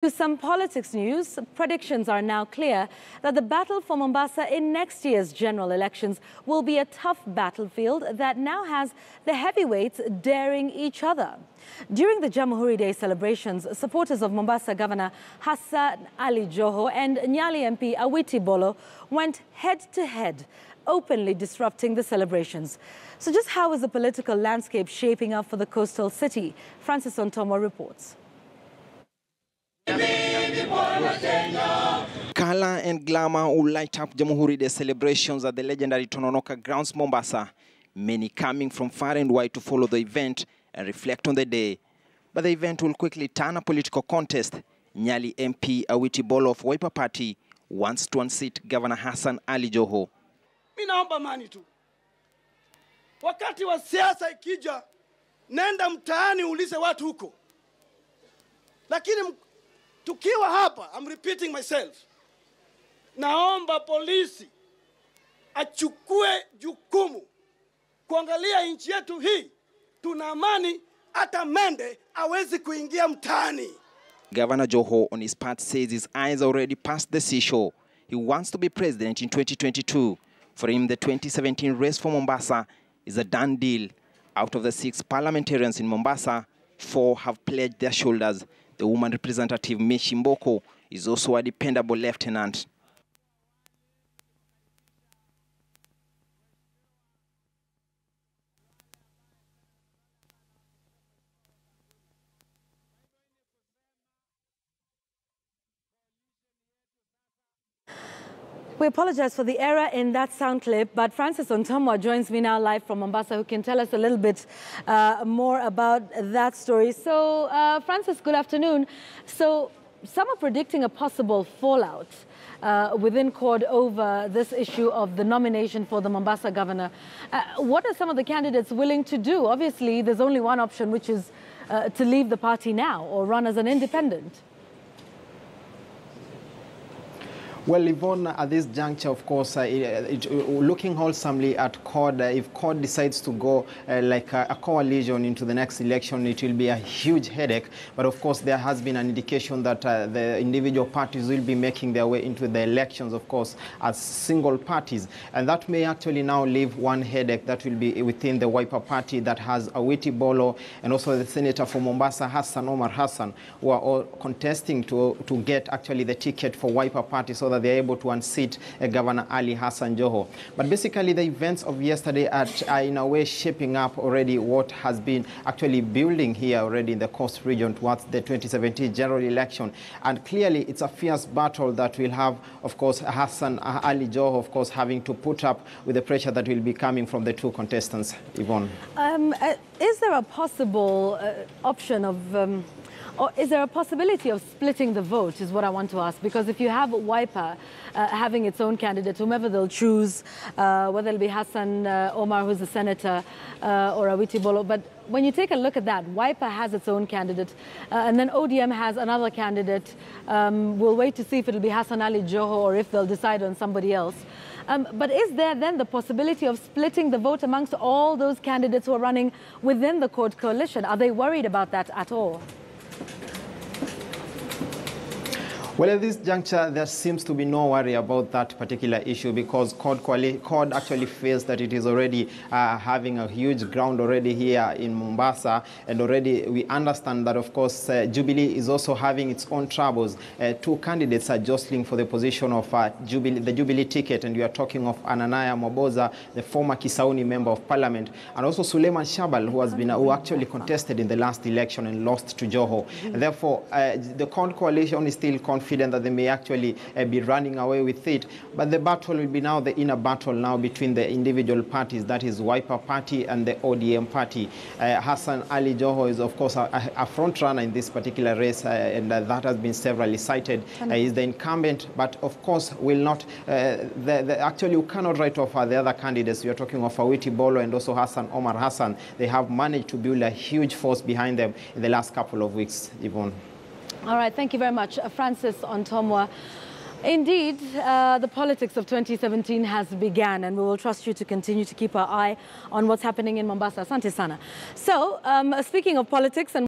To some politics news, predictions are now clear that the battle for Mombasa in next year's general elections will be a tough battlefield that now has the heavyweights daring each other. During the Jamhuri Day celebrations, supporters of Mombasa Governor Awiti-Joho and Nyali MP Awiti-Joho went head-to-head, openly disrupting the celebrations. So just how is the political landscape shaping up for the coastal city? Francis Ontomo reports. Color and glamour will light up Jamhuri Day celebrations at the legendary Tononoka grounds, Mombasa. Many coming from far and wide to follow the event and reflect on the day. But the event will quickly turn a political contest. Nyali MP Awiti-Joho of Wiper Party wants to unseat Governor Awiti-Joho. Mimi naomba amani tu. Wakati wa siasa ikija, nenda mtaani ulize watu huko. Lakini tukiwa hapa, I'm repeating myself, naomba polisi achukue jukumu kuangalia nchi yetu hii. Tuna amani, hata mende hawezi kuingia mtaani. Governor Joho on his part says his eyes already past the seashore. He wants to be president in 2022. For him, the 2017 race for Mombasa is a done deal. Out of the 6 parliamentarians in Mombasa, 4 have pledged their shoulders. The woman representative Mishi Mboko is also a dependable lieutenant. We apologize for the error in that sound clip, but Francis Ontomo joins me now live from Mombasa, who can tell us a little bit more about that story. So, Francis, good afternoon. So, some are predicting a possible fallout within court over this issue of the nomination for the Mombasa governor. What are some of the candidates willing to do? Obviously, there's only one option, which is to leave the party now or run as an independent. Well, Yvonne, at this juncture, of course, looking wholesomely at CORD, if CORD decides to go like a coalition into the next election, it will be a huge headache. But of course, there has been an indication that the individual parties will be making their way into the elections, of course, as single parties. And that may actually now leave one headache that will be within the Wiper Party that has Awiti-Joho and also the Senator for Mombasa, Omar Hassan, who are all contesting to get actually the ticket for Wiper Party so that they're able to unseat Governor Awiti-Joho. But basically, the events of yesterday are in a way shaping up already what has been actually building here already in the coast region towards the 2017 general election. And clearly, it's a fierce battle that will have, of course, Awiti-Joho, of course, having to put up with the pressure that will be coming from the 2 contestants. Yvonne. Is there a possible option of... or is there a possibility of splitting the vote, is what I want to ask? Because if you have Wiper having its own candidate, whomever they'll choose, whether it'll be Omar, who's the senator, or Awiti-Joho, but when you take a look at that, Wiper has its own candidate, and then ODM has another candidate. We'll wait to see if it'll be Awiti-Joho or if they'll decide on somebody else. But is there then the possibility of splitting the vote amongst all those candidates who are running within the CORD coalition? Are they worried about that at all? Well, at this juncture, there seems to be no worry about that particular issue because CORD actually feels that it is already having a huge ground already here in Mombasa. And already we understand that, of course, Jubilee is also having its own troubles. 2 candidates are jostling for the position of the Jubilee ticket. And we are talking of Ananaya Maboza, the former Kisauni member of parliament, and also Suleiman Shabal, who actually contested in the last election and lost to Joho. And therefore, the CORD coalition is still confident that they may actually be running away with it. But the battle will be now the inner battle now between the individual parties, that is Wiper Party and the ODM Party. Awiti-Joho is, of course, a front runner in this particular race, and that has been severally cited. He's the incumbent, but of course will not, actually you cannot write off the other candidates. We are talking of Awiti-Joho and also Omar Hassan. They have managed to build a huge force behind them in the last couple of weeks, Yvonne. All right, thank you very much, Francis Ontomo. Indeed, the politics of 2017 has begun, and we will trust you to continue to keep our eye on what's happening in Mombasa. Asante sana. So, speaking of politics and